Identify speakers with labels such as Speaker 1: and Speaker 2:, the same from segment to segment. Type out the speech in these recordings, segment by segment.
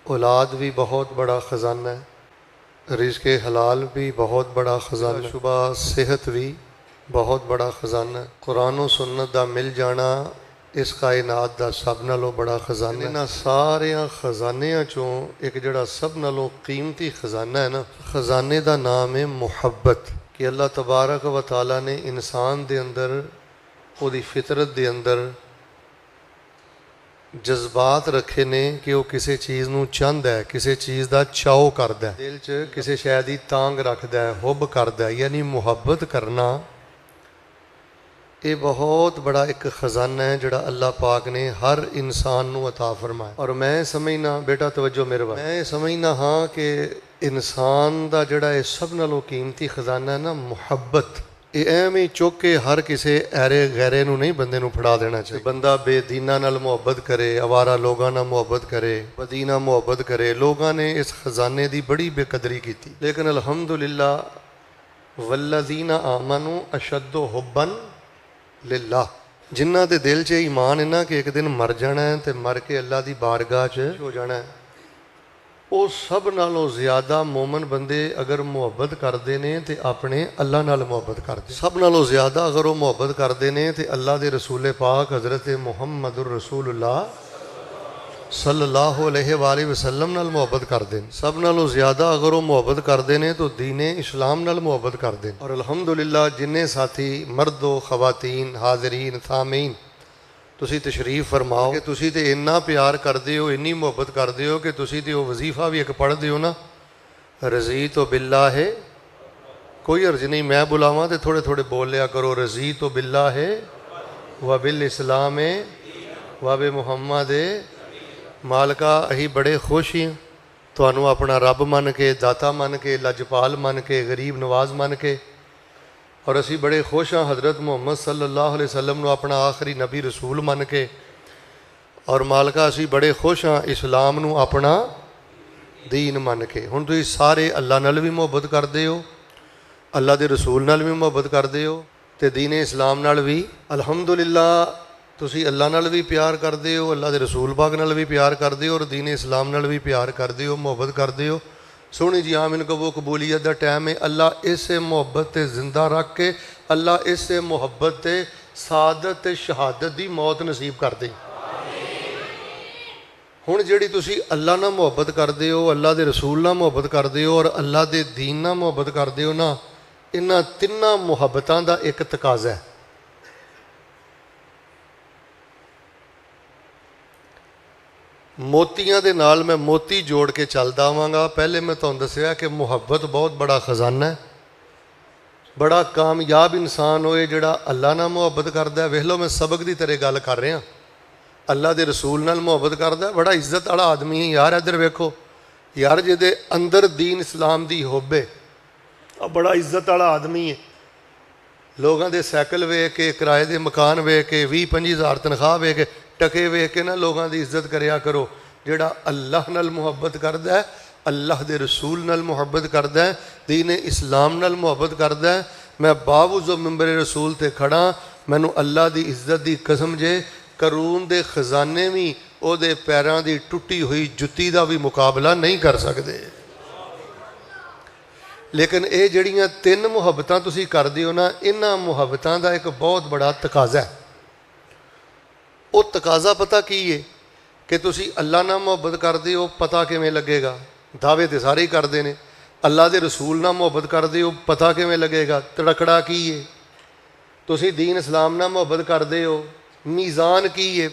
Speaker 1: اولاد بھی بہت بڑا خزانہ ہے، رزق حلال بھی بہت بڑا خزانہ ہے، شبہ صحت بھی بہت بڑا خزانہ ہے، قرآن و سنت دا مل جانا اس کائنات دا سب نالوں بڑا خزانہ ہے۔ انہاں ساریاں خزانیاں چوں ایک جڑا سب نالوں قیمتی خزانہ ہے نا، خزانے دا نام ہے محبت، کہ اللہ تبارک و تعالیٰ نے انسان دے اندر وہ دی فطرت دے اندر جذبات رکھے نے کہ وہ کسی چیز نو چاہند ہے، کسی چیز دا چاؤ کرد ہے، دل چ کسی شے دی تانگ رکھد ہے، حب کرد ہے، یعنی محبت کرنا یہ بہت بڑا ایک خزانہ ہے جڑا اللہ پاک نے ہر انسان نو عطا فرمایا۔ اور میں سمجھنا، بیٹا توجہ میرے بات، میں سمجھنا ہاں کہ انسان دا جڑا یہ سب نالوں قیمتی خزانہ ہے نا محبت، یہ ایم ہی چک کے ہر کسی ایرے غیرے نو نہیں بندے نو پھڑا دینا چاہیے۔ بندہ بے دینہ نال محبت کرے، آوارہ لوگاں نال محبت کرے، بدینہ محبت کرے، لوگاں نے اس خزانے دی بڑی بے قدری کی تھی، لیکن الحمدللہ والذین آمنوا اشد حبا للہ، جنہ دے دل چ ایمان ہے نا کہ ایک دن مر جانا ہے تے مر کے اللہ دی بارگاہ چ ہو جانا ہے، وہ سب نالوں زیادہ مومن بندے اگر محبت کردے نے تے اپنے اللہ نال محبت کردے، سب نالوں زیادہ اگر وہ محبت کردے نے تے اللہ دے رسول پاک حضرت محمد الرسول اللہ صلی اللہ علیہ وآلہ وسلم نال محبت کردے، سب نالوں زیادہ اگر وہ محبت کردے نے تو دین اسلام نال محبت کردے۔ اور الحمدللہ جنہیں ساتھی مرد و خواتین حاضرین سامعین تسی تشریف فرماؤ کہ تسی تے اتنا پیار کردے ہو، اتنی محبت کردے ہو کہ تسی تے وہ وظیفہ بھی ایک پڑھ دے ہو نا، رضیت باللہ ہے، کوئی عرض نہیں، میں بلاواں تے تھوڑے تھوڑے بول لیا کرو، رضیت باللہ ہے و بالاسلام و بمحمد مالکا، اہی بڑے خوش ہیں تانوں اپنا رب من کے، داتا من کے، لجپال من کے، غریب نواز من کے، اور اسی بڑے خوش ہاں حضرت محمد صلی اللہ علیہ وسلم نو اپنا آخری نبی رسول من کے، اور مالکا اسی بڑے خوش ہاں اسلام نو اپنا دین من کے۔ ہن تسی سارے اللہ نال بھی محبت کردے ہو، اللہ دے رسول نال بھی محبت کردے ہو تے دین اسلام نال بھی الحمدللہ تسی اللہ نال بھی پیار کردے ہو، اللہ دے رسول پاک نال بھی پیار کردے ہو، اور دین اسلام نال بھی پیار کردے ہو، محبت کردے ہو۔ سونی جی آمین کو وہ قبولیت دا ٹائم ہے، اللہ اس محبت تے زندہ رکھ کے، اللہ اس محبت تے سعادت تے شہادت دی موت نصیب کر دے۔ ہن جیڑی تسی اللہ نال محبت کردے ہو، اللہ دے رسول نال محبت کردے ہو، اور اللہ دے دین نال محبت کردے ہو نا، انہاں تیناں محبتاں دا ایک تقاضا ہے۔ موتیاں دے نال میں موتی جوڑ کے چلدا آواں گا۔ پہلے میں تہانوں دسیا کہ محبت بہت بڑا خزانہ ہے، بڑا کامیاب انسان ہوئے جڑا اللہ نال محبت کردا ہے۔ ویکھ لو میں سبق دی طرح گل کر رہا، اللہ دے رسول نال محبت کردا ہے، بڑا عزت والا آدمی ہے یار، ادھر ویکھو یار جے دے اندر دین اسلام دی حب ہے، بڑا عزت والا آدمی ہے، لوگاں دے سائیکل ویکھ کے، کرائے دے مکان ویکھ کے، 20-25 ہزار تنخواہ ویکھ کے، ٹکے ویکھ کے نا لوگاں دی عزت کریا کرو۔ جڑا اللہ نال محبت کردا ہے، اللہ دے رسول نال محبت کردا ہے، دین اسلام نال محبت کردا ہے، میں باوجود ممبر رسول تے کھڑا، مینوں اللہ دی عزت دی قسم جے قارون دے خزانے بھی او دے پیراں دی ٹوٹی ہوئی جُتی دا بھی مقابلہ نہیں کر سکدے۔ لیکن اے جڑیاں تین محبتاں تسی کردے ہو نا، انہاں محبتاں دا ایک بہت بڑا تقاضا ہے۔ وہ تقاضا پتہ کی ہے کہ تسی اللہ نال محبت کردے ہو، پتہ کیویں لگے گا؟ دعوے تے سارے ہی کردے نے۔ اللہ دے رسول نال محبت کردے ہو، پتہ کیویں لگے گا؟ تڑکڑا کی ہے؟ تسی دین اسلام نال محبت کردے ہو، میزان کی ہے؟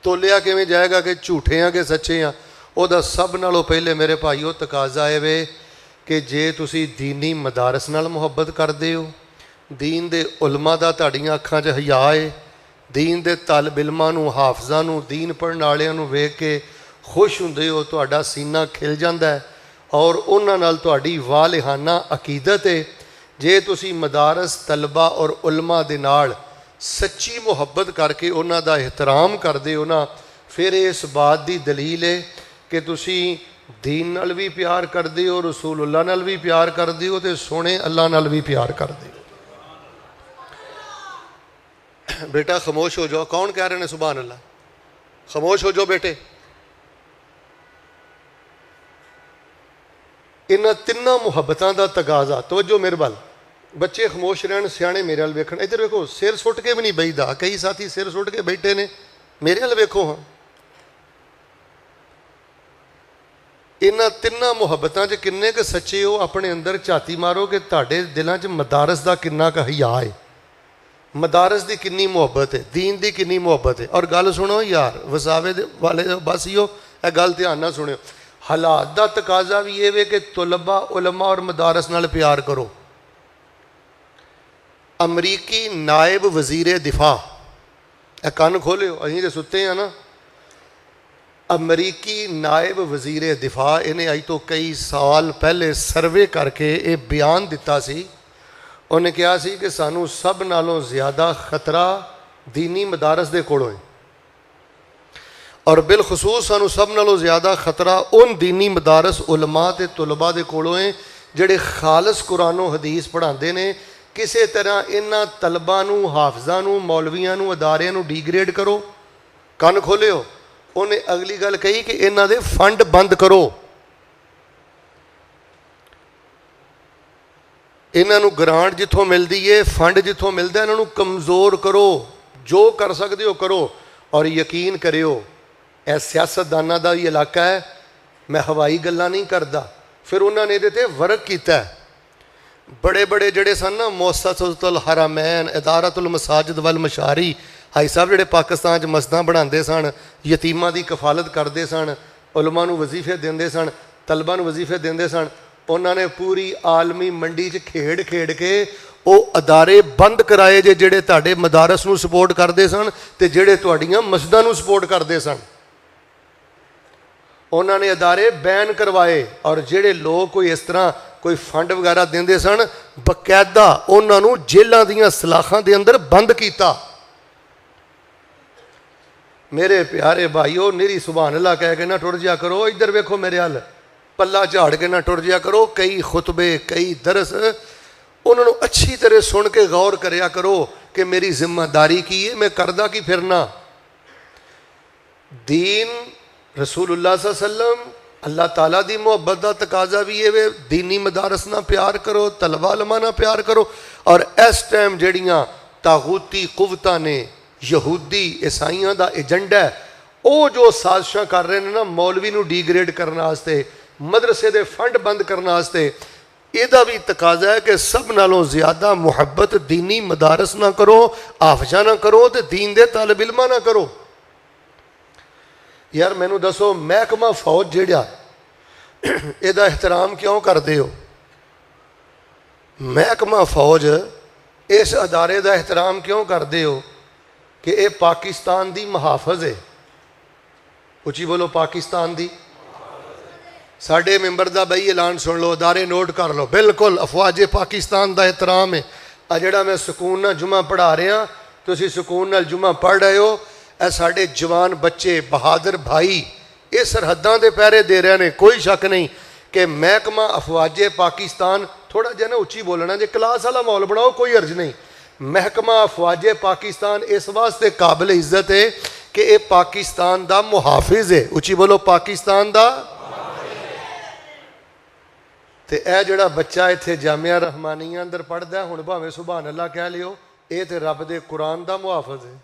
Speaker 1: تولیا کیویں جائے گا کہ جھوٹے ہاں کہ سچے ہاں؟ او دا سب نالوں پہلے میرے بھائیو تقاضا ہے وے کہ جے تسی دینی مدارس نال محبت کردے ہو، دین دے علماء دا تہاڈیاں اکھاں 'چ حیا ہے، دین دے طالب علماں نوں، حافظاں نوں، دین پڑھن والےاں نوں ویکھ کے خوش ہوندے ہو، تہاڈا سینہ کھل جاندا ہے، اور انہاں نال تہاڈی والہانہ عقیدت ہے۔ جے تسی مدارس طلبہ اور علماء دے نال سچی محبت کر کے انہاں دا احترام کردے ہو نا، پھر اس بات دی دلیل ہے کہ تسی دین نال بھی پیار کردے ہو، رسول اللہ نال بھی پیار کردے ہو، تے سونے اللہ نال بھی پیار کردے ہو۔ بیٹا خاموش ہو جاؤ، کون کہہ رہے ہیں سبحان اللہ؟ خاموش ہو جاؤ بیٹے۔ इन्हां तिन्नां मुहब्बतां दा तकाजा। तवज्जो मेरे वल, बच्चे खामोश रहन, सियाणे मेरे वल वेखण। इधर वेखो, सिर सुट के भी नहीं बहिदा। कई साथी सिर सुट के बैठे ने, मेरे वल वेखो। हाँ, इन्हां तिन्नां मुहब्बतां च किन्ने क सच्चे हो, अपने अंदर झाती मारो कि तुहाडे दिलां च मदारस दा किन्ना क हया है, मदारस की किन्नी मुहब्बत है, दीन की किन्नी मुहब्बत है। और गल सुनो यार, वसावे वाले बस इहो यह गल ध्यान ना सुनियो। हालात का तकाजा भी ये वे कि तुलबा उलमा और मदारस नाल प्यार करो। अमरीकी नायब वजीर दिफा, यह कन खोलियो, असीं तो सुते हैं ना। अमरीकी नायब वजीर दिफा, इन्हें अज तो कई साल पहले सर्वे करके ये बयान दिता सी। उन्हें कहा सी कि सानू सब नालों ज़्यादा खतरा दीनी मदारस दे कोलों है, और बिलखसूस सानू सब नालों ज़्यादा खतरा उन दीनी मदारस उलमा ते तुलबा दे कोलों है जिहड़े खालस कुरानो हदीस पढ़ाते हैं। किसी तरह इन्हां तलबा नू, हाफिज़ां नू, मौलवियां नू, अदारियां नू डिग्रेड करो। कन खोलियो, उन्हें अगली गल कही कि इन्हां दे फंड बंद करो, इन्हों ग्रांट जितों मिलती है, फंड जितों मिलता है, इन्हों कमज़ोर करो। जो कर सकते हो करो। और यकीन करियो, यह सियासतदाना का ही इलाका है, मैं हवाई गल्लां नहीं करता। फिर उन्होंने ये वर्क किया। बड़े बड़े जड़े सन ना, मुअस्ससतुल हरमैन, इदारतुल मसाजिद वल मशारी, हाई साहब जोड़े पाकिस्तान मस्जिदां बनाते सन, यतीमां की कफालत करते सन, उलमा नूं वजीफे देंदे सन, तलबा नूं वजीफे देंदे सन। उन्होंने पूरी आलमी मंडी च खेड़ खेड़ के वो अदारे बंद कराए जे जिहड़े तुहाडे मदारस नूं सपोर्ट करते सन ते जिहड़े तुहाडीआं मस्जिदां नूं सपोर्ट करते सन। उन्होंने अदारे बैन करवाए, और जिहड़े लोग कोई इस तरह कोई फंड वगैरह देंदे सन, बकायदा उन्होंने जेलों दीआं सलाखां दे अंदर बंद किया। मेरे प्यारे भाईओ, निरी सुभान अल्लाह कह के ना टुर जा करो। इधर वेखो मेरे हल, पल्ला झाड़ के ना टुर जा करो। कई खुतबे, कई दरस, उन्होंने अच्छी तरह सुन के गौर करया करो कि मेरी जिम्मेदारी की है, मैं करदा की फिरना। दीन रसूलुल्लाह सल्लल्लाहु अलैहि वसल्लम, अल्लाह ताला दी मुहब्बत का तकाजा भी है वे दीनी मदारस ना प्यार करो, तलबा उलमा ना प्यार करो। और इस टाइम जड़ियाँ तागूती कुवतां ने, यहूदी ईसाइयों का एजेंडा है, वो जो साजिशां कर रहे हैं ना, मौलवी नूं डिग्रेड करने वास्ते, मदरसे दे फंड बंद करने वास्ते, इहदा भी तकाजा है कि सब नालों ज़्यादा मुहब्बत दीनी मदारस ना करो, हाफिज़ां ना करो, तो दीन दे तालिब इल्मां ना करो। यार मैनू दसो, महकमा फौज जिहड़ा, इहदा एहतराम क्यों करते हो? महकमा फौज, इस अदारे का एहतराम क्यों करते हो कि यह पाकिस्तान की मुहाफिज है? उची बोलो, पाकिस्तान की। साढ़े मैंबर का बई ऐलान सुन लो, अदारे नोट कर लो। बिल्कुल अफवाजे पाकिस्तान का एहतराम है। आ जिहड़ा मैं सुकून नाल जुमा पढ़ा रहा, तुसीं सुकून नाल जुमा पढ़ रहे हो। ए साढ़े जवान बच्चे, बहादुर भाई, ये सरहदां दे पहरे दे रहे हैं। कोई शक नहीं कि महकमा अफवाजे पाकिस्तान, थोड़ा जिहा ना उच्ची बोलना, जे क्लास वाला माहौल बनाओ, कोई अर्ज नहीं। महकमा अफवाजे पाकिस्तान इस वास्ते काबिल इज्जत है कि ये पाकिस्तान का मुहाफिज है। उच्ची बोलो, पाकिस्तान का। तो यह जोड़ा बच्चा इत्थे जामिया रहमानिया अंदर पढ़ता, हुण भावें सुभान अल्लाह कह लियो, ये तो रब दे कुरान का मुहाफिज है।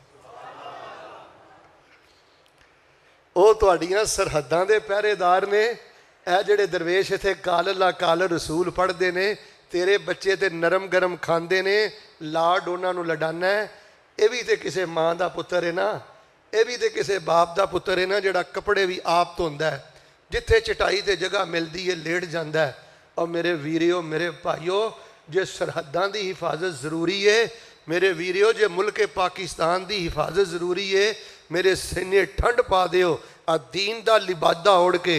Speaker 1: वो तुहाडीआं सरहदां दे पहरेदार ने। यह जोड़े दरवेश इत्थे काल अल्लाह काल रसूल पढ़ते हैं, तेरे बच्चे तो नरम गरम खांदे ने, लाड उन्होंने लडाना है। ये भी तो किसी माँ का पुत्र है ना, ये भी तो किसी बाप का पुत्र है ना, जोड़ा कपड़े भी आप धोंदा है, जिथे चटाई ते जगह मिलती है लेट जाता है। और मेरे वीरियो, मेरे भाईओ, जे सरहदां की हिफाजत जरूरी है, मेरे वीरियो, जे मुल्क पाकिस्तान की हिफाजत जरूरी है, मेरे सीने ठंड पा दिओ। आ दीन का लिबादा उड़ के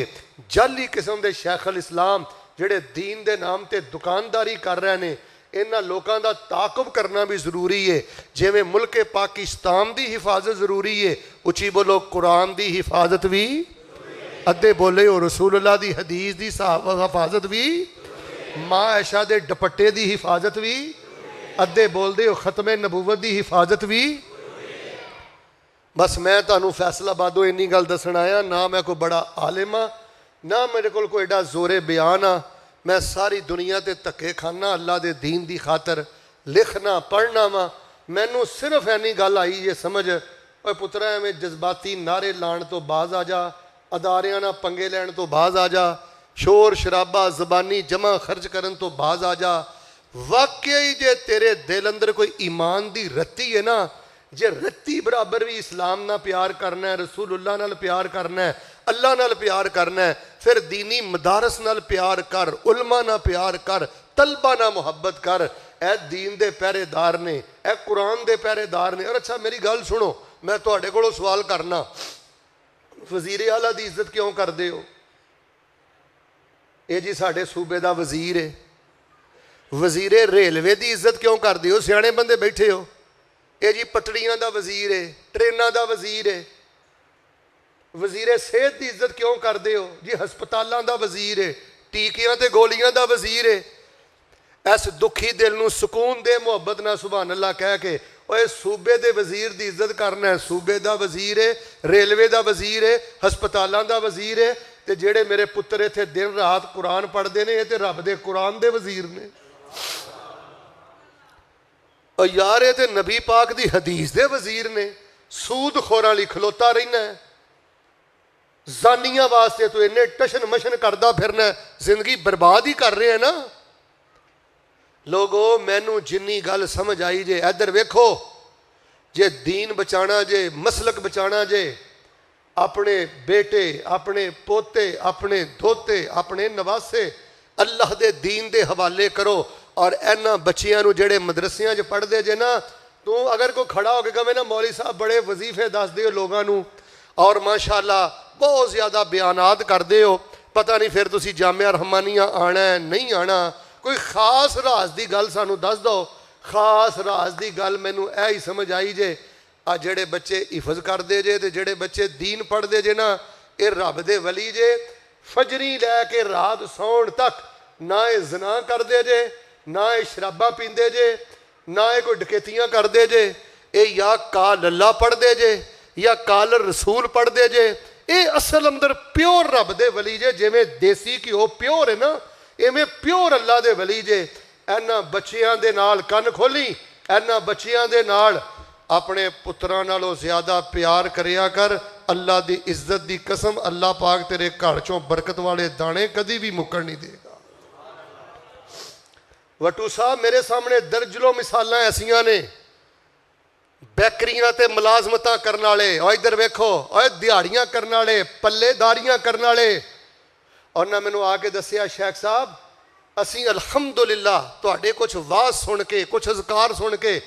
Speaker 1: जाली किस्म के शेख अल इस्लाम जिहड़े दीन के नाम पर दुकानदारी कर रहे हैं, इन्हां लोगों का ताकुब करना भी जरूरी है। जिवें मुल्क पाकिस्तान की हिफाजत जरूरी है, उची बोलो, कुरान की हिफाजत भी, अद्धे बोले हो रसूलुल्लाह की हदीस की हिफाजत भी, माँ ऐशा के दुपट्टे की हिफाजत भी, अद्धे बोलते हो खत्मे नबूवत की हिफाजत भी। बस मैं तुहानू फैसलाबादों इन्नी गल दसण आया, ना मैं कोई बड़ा आलिम हाँ, ना मेरे को कोई एडा जोरे बयान आ। मैं सारी दुनिया ते धक्के खाना अल्लाह दे दीन दी खातर लिखना पढ़ना वा। मैनू सिर्फ ऐनी गल आई जे समझ, ओए पुत्रा एवें जज्बाती नारे लाण तो बाज आ जा, अदारियां नाल पंगे लैण तो बाज आ जा, शोर शराबा जबानी जमा खर्च करन तो बाज आ जा। वाकई जे तेरे दिल अंदर कोई ईमान दी रत्ती है ना, जे रत्ती बराबर भी इस्लाम नाल प्यार करना है, रसूलुल्लाह नाल प्यार करना है, अल्लाह नाल प्यार करना है, फिर दीनी मदारस नाल प्यार कर, उलमा नाल प्यार कर, तलबा नाल मुहब्बत कर। ए दीन दे पहरेदार ने, ए कुरान दे पहरेदार ने। और अच्छा मेरी गल सुनो, मैं तुहाडे कोलों सवाल करना, वजीर आला दी इज्जत क्यों करदे हो? ये जी साडे सूबे दा वजीर है। वजीरे रेलवे की इज्जत क्यों करते हो? सियाणे बंदे बैठे हो। ये जी पटड़ियां का वजीर है, ट्रेनों का वजीर है। वजीरे सेहत की इज्जत क्यों करते हो? जी हस्पतालों का वजीर है, टीकियां ते गोलियां का वजीर है। इस दुखी दिल नूं सुकून दे, मुहब्बत ना सुभान अल्लाह कह के ओए सूबे दे वजीर की इज्जत करना है। सूबे का वजीर है, रेलवे का वजीर है, हस्पतालों का वजीर है। तो जेड़े मेरे पुत्र इत्थे दिन रात कुरान पढ़ते हैं, ये तो रब दे कुरान दे वजीर ने। और यार ये तो नबी पाक दी हदीस दे वजीर ने। सूद खोरां लई खलोता रहना है, जानियां वास्ते तो इन्ने टशन मशन करदा फिरना है, जिंदगी बर्बाद ही कर रहे हैं ना। लोगो मैनू जिन्नी गल समझ आई जे, इधर वेखो, जे दीन बचाना जे, मसलक बचाना जे, अपने बेटे, अपने पोते, अपने धोते, अपने नवासे अल्लाह दे दीन दे हवाले करो। और इन्हां बच्चियां नूं जेड़े मदरसियां च पढ़दे जे ना, तू अगर कोई खड़ा होके कहे ना मौली साहब बड़े वजीफे दसदे हो लोगों नूं और माशाअल्लाह बहुत ज़्यादा बयानात करदे हो, पता नहीं फिर तुसीं जामिया रहमानिया आना है नहीं आना, कोई खास राज की गल सानू दस दो। खास राज की गल मैनू यह ही समझ आई जे, आ जेड़े बच्चे हिफज करते जे ते जेड़े बच्चे दीन पढ़ते जे ना, ये रब दे वली जे। फजरी लैके रात सौण तक ना ये जना करते जे, ना ये शराबा पींदे जे, ना ये कोई डकैतियां करते जे। ये या काल अल्लाह पढ़ते जे या काल रसूल पढ़ते जे। ये असल अंदर प्योर रब दे वली जे। जिमें देसी घ्यो प्योर है ना, इवें प्योर अल्लाह दे वली जे। इन्हां बच्चियां दे नाल कन खोली, इन्हां बच्चियां दे नाल अपने पुत्रां नालों ज़्यादा प्यार करिया कर। अल्लाह की इज्जत की कसम, अल्लाह पाक तेरे घर चों बरकत वाले दाने कभी भी मुक्कण नहीं देगा। वटू साहब मेरे सामने दर्जनों मिसालां ऐसियां ने, बैकरियां ते मुलाजमतां करने वाले, और इधर वेखो और दिहाड़ियां करने वाले, पल्लेदारियां करने वाले। और ना मैनू आके दसिया शेख साहब असी अलहमदुलिल्लाह तुहाडे कुछ वाज सुन के, कुछ अज़कार सुन के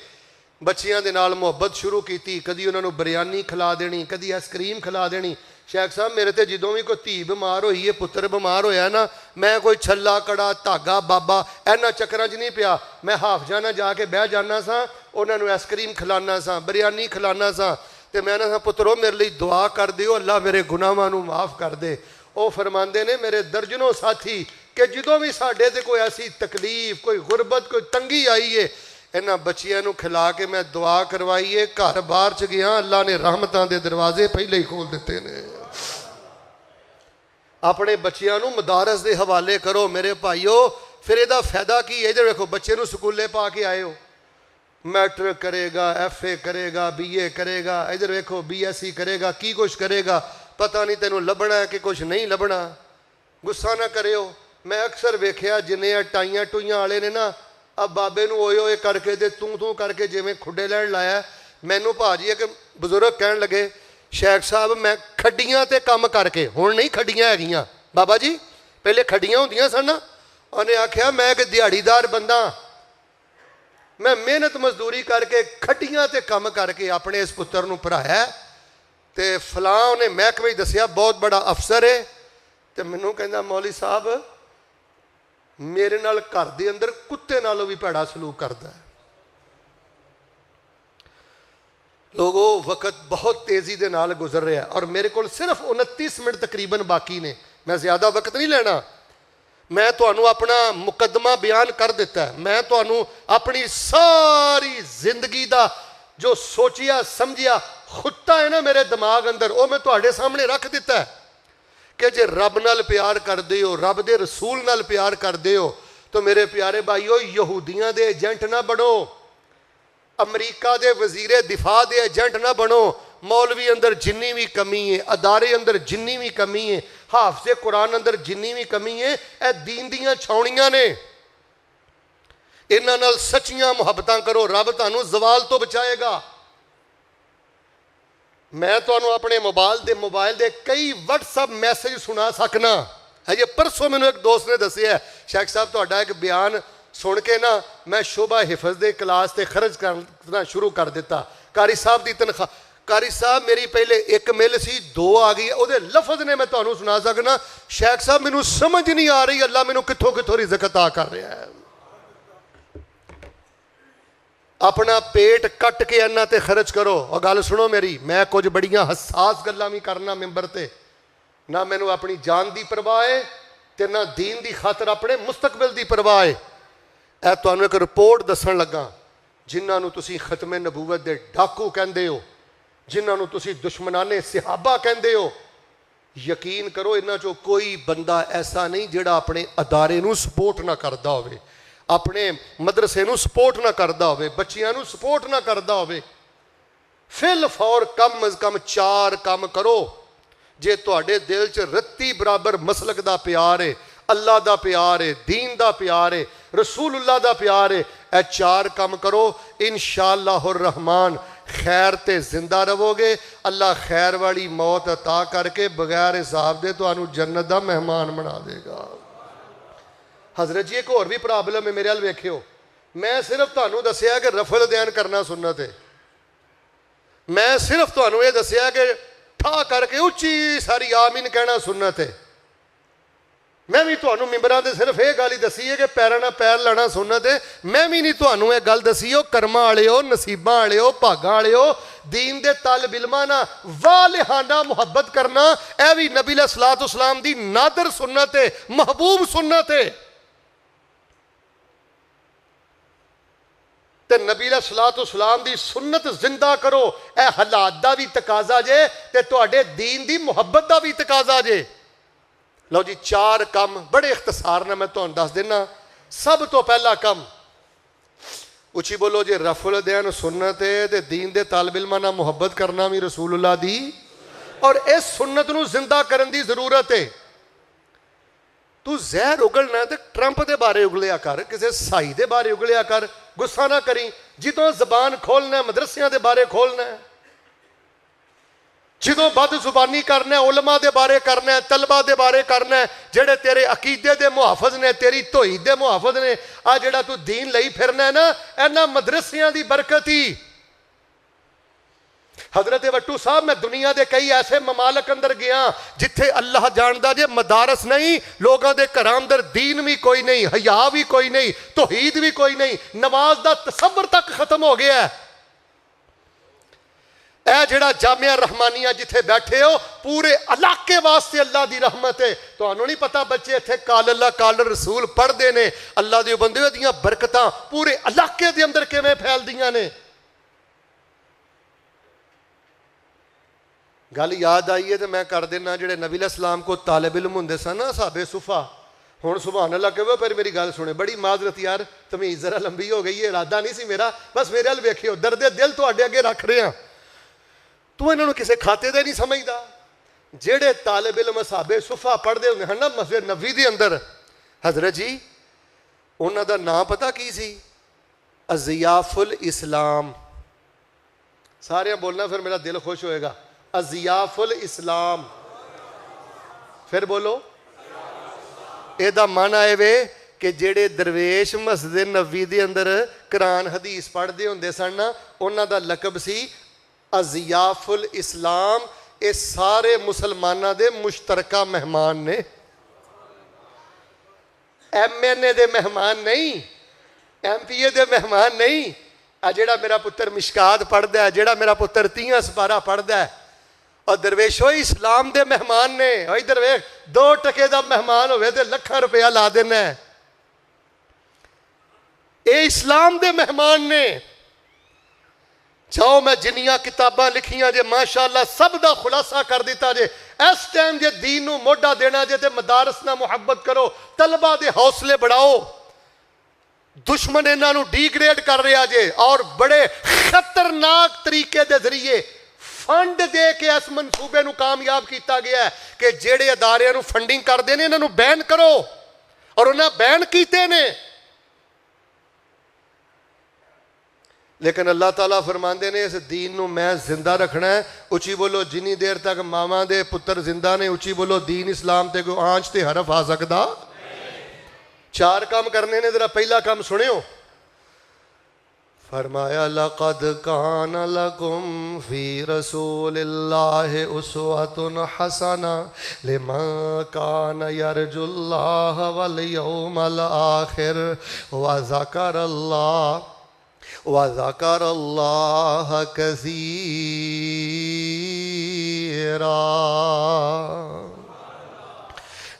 Speaker 1: बच्चियां दे नाल मुहब्बत शुरू की। कदी उन्होंने बिरयानी खिला देनी, कदी आइसक्रीम खिला देनी। शेख साहब मेरे तो जदों भी कोई धी बीमार होई है, पुत्र बीमार होया ना, मैं कोई छला कड़ा धागा बाबा इन्हां चक्करां च नहीं पिया। मैं हाफजा ना जाके बह जाना सा, उन्होंने आइसक्रीम खिलाना सा, बिरयानी खिलाना सा। तो मैं ना पुत्रो मेरे लिए दुआ कर दिओ, अल्लाह मेरे गुनाहां नूं माफ़ कर दे। वो फरमाते ने मेरे दर्जनों साथी कि जदों भी साडे ते कोई ऐसी तकलीफ, कोई गुरबत, कोई तंगी आई है, इन्हां बच्चियां नूं खिला के मैं दुआ करवाई है, घर बाहर च गया, अल्लाह ने रहमतां दे दरवाजे पहले ही खोल दिते ने। अपने बच्चियां नूं मदारस दे हवाले करो मेरे भाईओ। फिर इहदा फायदा की है? इधर देखो बच्चे नूं स्कूले पा के आए हो, मैट्रिक करेगा, FA करेगा, BA करेगा, इधर देखो BSc करेगा, की कुछ करेगा, पता नहीं तेनों लभना है कि कुछ नहीं लभना। गुस्सा ना करियो। मैं अक्सर वेख्या जिन्ने टाइयां टूइयां वाले ने ना, अब बाबे नूं ओए ओए करके ते तू तू करके जिवें खुडे लैण लाया। मैनू भाजी एक बजुर्ग कहण लगे, शेख साहब मैं खड्डियां ते काम करके, हुण नहीं खड्डियां हैगियां बाबा जी, पहले खड्डियां हुंदियां सन ना। उन्हें आख्या मैं एक दिहाड़ीदार बंदा, मैं मेहनत मजदूरी करके खड्डियां ते काम करके अपने इस पुत्र नूं पढ़ाया। तो फलां उन्हें महकमे दसिया बहुत बड़ा अफसर है। तो मैनू कहंदा मौली साहब मेरे नाल घर दे अंदर कुत्ते नालों भी भैड़ा सलूक करता है। लोगों वक्त बहुत तेज़ी दे नाल गुजर रहा है और मेरे को सिर्फ 29 मिनट तकरीबन बाकी ने। मैं ज़्यादा वक्त नहीं लेना। मैं तुहानू अपना मुकदमा बयान कर दिता है। मैं तुहानू अपनी सारी जिंदगी का जो सोचिया समझिया खुत्ता है ना मेरे दिमाग अंदर, वो मैं तुहाडे सामने रख दिता है کہ جے رب نال پیار کردے ہو, رب دے رسول نال پیار کردے ہو, تو میرے پیارے بھائیو یہودیاں دے ایجنٹ نہ بنو, امریکہ دے وزیر دفاع دے ایجنٹ نہ بنو. مولوی اندر جنی بھی کمی ہے, ادارے اندر جنی بھی کمی ہے, حافظ قرآن اندر جنی بھی کمی ہے, اے دین دیاں چھاؤنیاں نے. انہاں نال سچیاں محبتاں کرو, رب تانوں زوال تو بچائے گا. میں تانوں اپنے موبائل دے کئی واٹس ایپ میسج سنا سکنا. یہ پرسوں میں نے ایک دوست نے دسیا ہے, شیخ صاحب تہاڈا ایک بیان سن کے نا میں شعبہ حفظ دے کلاس تے خرچ کرنا شروع کر دیتا. قاری صاحب دی تنخواہ, قاری صاحب میری پہلے ایک مل سی, 2 آ گئی. او دے لفظ نے میں تانوں سنا سکنا, شیخ صاحب مینوں سمجھ نہیں آ رہی اللہ مینوں کتھوں کتھوں رزق عطا کر رہا ہے. اپنا پیٹ کٹ کے انہاں تے خرچ کرو. اور گل سنو میری, میں کچھ بڑیاں حساس گلاں بھی کرنا ممبر تے, نہ مینوں اپنی جان دی پرواہ ہے تے نہ دین دی خاطر اپنے مستقبل دی پرواہ ہے. اے تانوں ایک رپورٹ دسن لگا, جنہاں نوں تسی ختم نبوت دے ڈاکو کہندے ہو, جنہاں نوں تسی دشمنان صحابہ کہندے ہو, یقین کرو انہاں چوں کوئی بندہ ایسا نہیں جڑا اپنے ادارے نوں سپورٹ نہ کردا ہوئے, اپنے مدرسے نوں سپورٹ نہ کردا ہوئے, بچیاں نوں سپورٹ نہ کردا ہوئے. فی الفور کم از کم 4 کام کرو جے تواڈے دل چ رتی برابر مسلک دا پیار ہے, اللہ دا پیار ہے, دین دا پیار ہے, رسول اللہ دا پیار ہے. اے 4 کام کرو, انشاءاللہ الرحمن خیر تے زندہ رہو گے. اللہ خیر والی موت عطا کر کے بغیر حساب دے تانوں جنت دا مہمان بنا دے گا. حضرت جی ایک اور بھی پرابلم ہے میرے حال ویکھیو, میں صرف تانوں دسیا کہ رفل دین کرنا سنت ہے, میں صرف تانوں یہ دسیا کہ ٹھا کر کے اچھی ساری آمین کہنا سنت ہے. میں بھی تانوں ممبراں دے صرف یہ گل ہی دسی ہے کہ پیراں نال پیر لانا سنت ہے. میں بھی نہیں تانوں یہ گل دسی ہو کرما والے ہو, نصیباں والے ہو, بھاگاں والے ہو, دین دے طالب علماں نال والہانہ محبت کرنا اے بھی نبی علیہ الصلوۃ والسلام دی نادر سنت ہے, محبوب سنت ہے. تے نبی علیہ الصلوۃ والسلام دی سنت زندہ کرو, اے حالات دا بھی تقاضا جے تے تواڈے دین دی محبت دا بھی تقاضا جے. لو جی 4 کم بڑے اختصار نہ میں تہاڈوں دس دینا. سب تو پہلا کم, اچھی بولو جی, رفع الدین سنت ہے تے دین دے طالب علماں نال محبت کرنا بھی رسول اللہ دی, اور اس سنت نو زندہ کرن دی ضرورت ہے. تو زہر اگلنا تے ٹرمپ دے بارے اگلیا کر, کسے سائی دے بارے اگلیا کر, غصہ نہ کریں. جدوں زبان کھولنا ہے مدرسیاں دے بارے کھولنا ہے, جدوں بد زبانی کرنا ہے علماء دے بارے کرنا ہے, طلبہ دے بارے کرنا ہے, جڑے تیرے عقیدے دے محافظ نے, تیری توحید دے محافظ نے. آ جڑا تو دین لئی پھرنا ہے نا, اینا مدرسیاں دی برکت ہی. حضرت وٹو صاحب میں دنیا دے کئی ایسے ممالک اندر گیا جتھے اللہ جاندا جے مدارس نہیں, لوگاں دے گھراں اندر دین بھی کوئی نہیں, حیا بھی کوئی نہیں, توحید بھی کوئی نہیں, نماز دا تصور تک ختم ہو گیا ہے. اے جڑا جامعہ رحمانیہ جتھے بیٹھے ہو, پورے علاقے واسطے اللہ دی رحمت ہے. تانوں نہیں پتا بچے اتھے قال اللہ قال رسول پڑھ دے نے, اللہ دے بندے دیاں برکتاں پورے علاقے دے اندر کیویں پھیل دیاں نے. گل یاد آئی ہے تو میں کر دینا, جڑے نبی علیہ السلام کو طالب علم ہوندے سن نا صحابہ صفا, ہن سبحان اللہ کہو پھر میری گل سنے, بڑی معذرت یار تمیز ذرا لمبی ہو گئی ہے, ارادہ نہیں سی میرا, بس میرے حال ویکھیو, درد دل تواڈے اگے رکھ رہے ہاں. تو انہوں نے کسے کھاتے دے نہیں سمجھدا. جڑے طالب علم صحابہ صفا پڑھدے ہوندے ہن نا مسجد نبوی دے اندر, حضرت جی انہاں دا نام پتہ کی سی؟ اضیاف الاسلام. سارے بولنا پھر میرا دل خوش ہوئے گا. اضیاف الاسلام, پھر بولو. اے دا معنی ہے وے کہ جڑے درویش مسجد نبوی دے اندر قرآن حدیث پڑھدے ہوندے سن نا, انہاں دا لقب سی اضیاف الاسلام. اے سارے مسلمانہ دے مشترکہ مہمان نے, ایم این اے دے مہمان نہیں, ایم پی اے دے مہمان نہیں. جڑا میرا پتر مشکات پڑھدا ہے, جڑا میرا پتر 30 سپارہ پڑھدا ہے, اور درویشو اسلام دے مہمان نے. اوئی درویش 2 ٹکے دا مہمان ہوئے تے لکھاں روپیہ لا دینا ہے. اے اسلام دے مہمان نے. ਜਾਓ ਮੈਂ ਜਿੰਨੀਆਂ ਕਿਤਾਬਾਂ ਲਿਖੀਆਂ ਜੇ ਮਾਸ਼ਾਅੱਲਾ ਸਭ ਦਾ ਖੁਲਾਸਾ ਕਰ ਦਿੱਤਾ ਜੇ। ਇਸ ਟਾਈਮ ਜੇ ਦੀਨ ਨੂੰ ਮੋਢਾ ਦੇਣਾ ਜੇ ਤੇ ਮਦਾਰਸ ਨਾਲ ਮੁਹੱਬਤ ਕਰੋ, ਤਲਬਾ ਦੇ ਹੌਸਲੇ बढ़ाओ। ਦੁਸ਼ਮਣ ਇਹਨਾਂ ਨੂੰ ਡੀਗ੍ਰੇਡ ਕਰ ਰਿਹਾ ਜੇ ਔਰ ਬੜੇ ਖਤਰਨਾਕ ਤਰੀਕੇ ਦੇ ਜ਼ਰੀਏ ਫੰਡ ਦੇ ਕੇ ਇਸ ਮਨਸੂਬੇ ਨੂੰ ਕਾਮਯਾਬ ਕੀਤਾ ਗਿਆ ਹੈ ਕਿ ਜਿਹੜੇ ਅਦਾਰਿਆਂ ਨੂੰ ਫੰਡਿੰਗ ਕਰਦੇ ਨੇ ਇਹਨਾਂ ਨੂੰ ਬੈਨ ਕਰੋ, ਔਰ ਉਹਨਾਂ ਬੈਨ ਕੀਤੇ ਨੇ। लेकिन अल्लाह ताला फरमाते ने इस दीन नूं मैं जिंदा रखना है। उची बोलो जिन्नी देर तक मावां दे पुत्र जिंदा ने, उची बोलो दीन इस्लाम ते कोई आंच ते हरफ आ सकदा। 4 काम करने ने, जरा पहला काम सुनियो। फरमाया लक़द कान लकुम फ़ी रसूलिल्लाहि उस्वतुन हसना लिमन कान यरजुल्लाह वल यौमल आखिर व ज़करल्लाह कसीरा।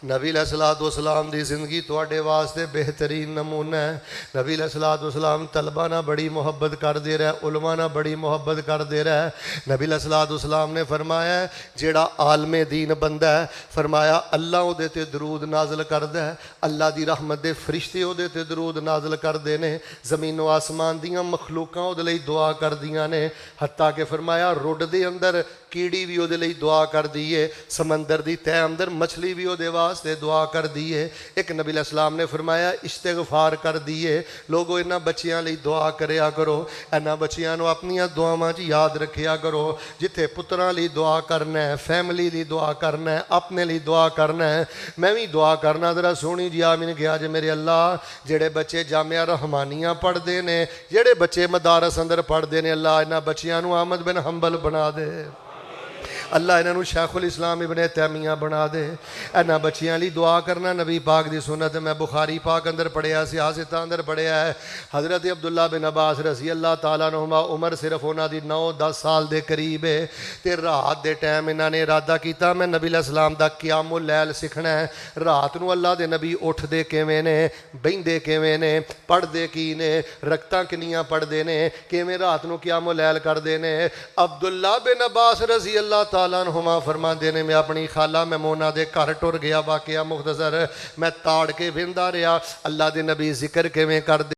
Speaker 1: नबी अलैहिस्सलाम दी जिंदगी तुहाडे वास्ते बेहतरीन नमूना है। नबी अलैहिस्सलाम तलबा नाल बड़ी मुहब्बत करदे रहे, उलमा नाल बड़ी मुहब्बत करदे रहे। नबी अलैहिस्सलाम ने फरमाया जेड़ा आलमे दीन बंदा है, फरमाया अल्लाह उहदे ते दरूद नाज़िल करदा है, अल्लाह दी रहमत दे फरिश्ते उहदे ते दरूद नाज़िल करदे ने, ज़मीनो आसमान दियां मखलूकां उहदे लई दुआ करदियां ने, हत्ता कि फरमाया रुड दे अंदर कीड़ी भी उहदे लई दुआ करदी है, समंदर दी तह अंदर मछली भी उहदे वास्ते दुआ कर दी है। एक नबी अलैहिस्सलाम ने फरमाया इस्तिगफार कर दी है। लोगों इन्हां बच्चियां लई दुआ करया करो, इन्हां बच्चियां नूं अपनियां दुआवां 'च याद रखिया करो। जिथे पुत्रां लई दुआ करना है, फैमिली लई दुआ करना है, अपने लई दुआ करना है। मैं भी दुआ करना, जरा सोहनी जी आमीन गया जे मेरे अल्लाह। जेड़े बच्चे जामिया रहमानियां पढ़दे ने, जेड़े बच्चे मदारस अंदर पढ़दे ने, अल्लाह इन्हां बच्चियां नूं अहमद बिन हंबल बना दे। अल्लाह इन्हों शैखुल इस्लाम इब्ने तैमिया बना दे। इन्होंने बच्चियां लिए दुआ करना नबी पाक की सुन्नत मैं बुखारी पाक अंदर पढ़िया, सियासत अंदर पढ़िया है। हज़रत अब्दुल्ला बिन अब्बास रज़ी अल्लाह तआला अन्हुमा उम्र सिर्फ उन्होंने 9-10 साल के करीब है। तो रात के टाइम इन्होंने इरादा किया मैं नबी अलैहिस्सलाम दा क़ियामुल लैल सीखना है। रात को अल्लाह के नबी उठते किवें ने, बहिंदे किवें ने, पढ़ते की ने, रकतां किनियां पढ़ते ने, किवें रात को क़ियामुल लैल करते ने। अब्दुल्ला बिन अब्बास रज़ी अल्लाह तआला अन्हुमा फरमाते ने मैं अपनी खाला मैमूना दे घर टुर गया। वाक़या मुख्तसर मैं ताड़ के वेंदा रहा अल्लाह दे नबी जिक्र किवें करदे